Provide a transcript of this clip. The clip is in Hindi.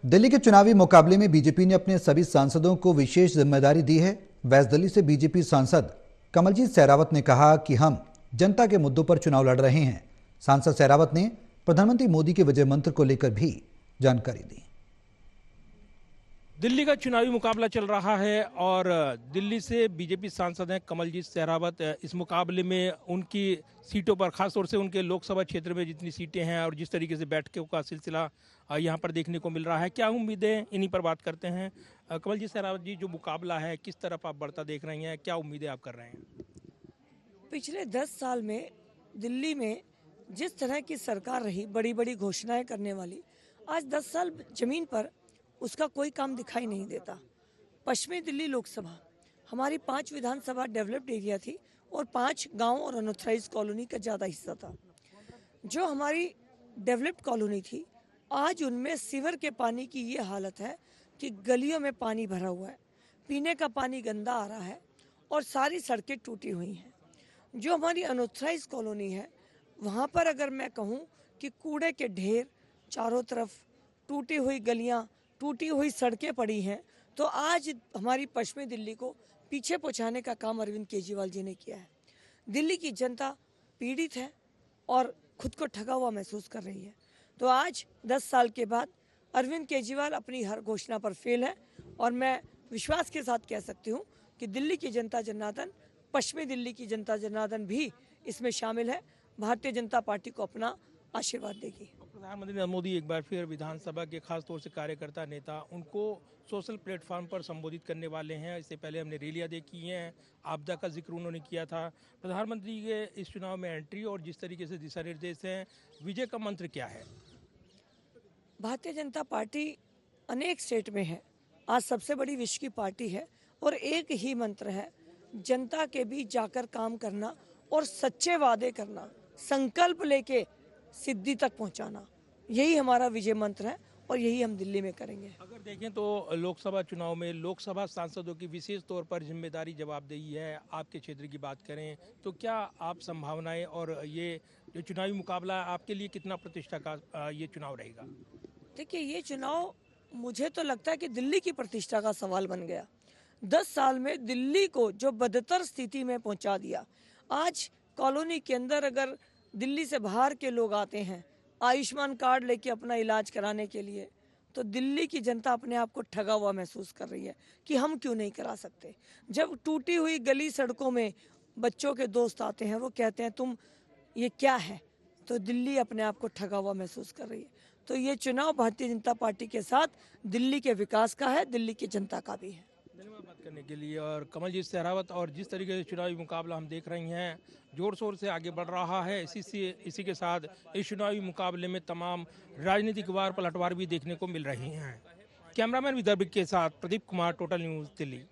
दिल्ली के चुनावी मुकाबले में बीजेपी ने अपने सभी सांसदों को विशेष जिम्मेदारी दी है। वेस्ट दिल्ली से बीजेपी सांसद कमलजीत सहरावत ने कहा कि हम जनता के मुद्दों पर चुनाव लड़ रहे हैं। सांसद सहरावत ने प्रधानमंत्री मोदी के विजय मंत्र को लेकर भी जानकारी दी। दिल्ली का चुनावी मुकाबला चल रहा है और दिल्ली से बीजेपी सांसद हैं कमलजीत सहरावत। इस मुकाबले में उनकी सीटों पर, खासतौर से उनके लोकसभा क्षेत्र में जितनी सीटें हैं और जिस तरीके से बैठकों का सिलसिला यहां पर देखने को मिल रहा है, क्या उम्मीदें, इन्हीं पर बात करते हैं। कमलजीत सहरावत जी, जो मुकाबला है किस तरफ आप बढ़ता देख रही हैं, क्या उम्मीदें आप कर रहे हैं? पिछले 10 साल में दिल्ली में जिस तरह की सरकार रही, बड़ी बड़ी घोषणाएं करने वाली, आज 10 साल जमीन पर उसका कोई काम दिखाई नहीं देता। पश्चिमी दिल्ली लोकसभा हमारी 5 विधानसभा डेवलप्ड एरिया थी और 5 गांव और अनऑथराइज कॉलोनी का ज़्यादा हिस्सा था। जो हमारी डेवलप्ड कॉलोनी थी, आज उनमें सीवर के पानी की ये हालत है कि गलियों में पानी भरा हुआ है, पीने का पानी गंदा आ रहा है और सारी सड़कें टूटी हुई हैं। जो हमारी अनऑथराइज कॉलोनी है, वहाँ पर अगर मैं कहूँ कि कूड़े के ढेर चारों तरफ, टूटी हुई गलियाँ, टूटी हुई सड़कें पड़ी हैं, तो आज हमारी पश्चिमी दिल्ली को पीछे पहुँचाने का काम अरविंद केजरीवाल जी ने किया है। दिल्ली की जनता पीड़ित है और खुद को ठगा हुआ महसूस कर रही है। तो आज 10 साल के बाद अरविंद केजरीवाल अपनी हर घोषणा पर फेल है और मैं विश्वास के साथ कह सकती हूँ कि दिल्ली की जनता जनार्दन, पश्चिमी दिल्ली की जनता जनार्दन भी इसमें शामिल है। भारतीय जनता पार्टी को अपना आशीर्वाद देगी। प्रधानमंत्री नरेंद्र मोदी एक बार फिर विधानसभा के खास तौर से कार्यकर्ता नेता उनको सोशल प्लेटफॉर्म पर संबोधित करने वाले हैं। इससे पहले हमने रैलियां देखी हैं, आपदा का जिक्र उन्होंने किया था। प्रधानमंत्री के इस चुनाव में एंट्री और जिस तरीके से दिशा निर्देश हैं, विजय का मंत्र क्या है? भारतीय जनता पार्टी अनेक स्टेट में है, आज सबसे बड़ी विश्व की पार्टी है और एक ही मंत्र है, जनता के बीच जाकर काम करना और सच्चे वादे करना, संकल्प लेके सिद्धि तक पहुंचाना। यही हमारा विजय मंत्र है और यही हम दिल्ली में करेंगे। अगर देखें तो लोकसभा चुनाव में लोकसभा सांसदों की विशेष तौर पर जिम्मेदारी जवाबदेही है। आपके क्षेत्र की बात करें तो क्या आप संभावनाएं और ये जो चुनावी मुकाबला है, आपके लिए कितना प्रतिष्ठा का ये चुनाव रहेगा? देखिए, ये चुनाव मुझे तो लगता है कि दिल्ली की प्रतिष्ठा का सवाल बन गया। 10 साल में दिल्ली को जो बदतर स्थिति में पहुंचा दिया। आज कॉलोनी के अंदर अगर दिल्ली से बाहर के लोग आते हैं आयुष्मान कार्ड लेके अपना इलाज कराने के लिए, तो दिल्ली की जनता अपने आप को ठगा हुआ महसूस कर रही है कि हम क्यों नहीं करा सकते। जब टूटी हुई गली सड़कों में बच्चों के दोस्त आते हैं, वो कहते हैं तुम ये क्या है, तो दिल्ली अपने आप को ठगा हुआ महसूस कर रही है। तो ये चुनाव भारतीय जनता पार्टी के साथ दिल्ली के विकास का है, दिल्ली की जनता का भी है। धन्यवाद बात करने के लिए। और कमलजीत सहरावत, और जिस तरीके से चुनावी मुकाबला हम देख रही हैं, जोर शोर से आगे बढ़ रहा है। इसी के साथ इस चुनावी मुकाबले में तमाम राजनीतिक वार पलटवार भी देखने को मिल रही हैं। कैमरामैन विदर्भ के साथ प्रदीप कुमार, टोटल न्यूज़, दिल्ली।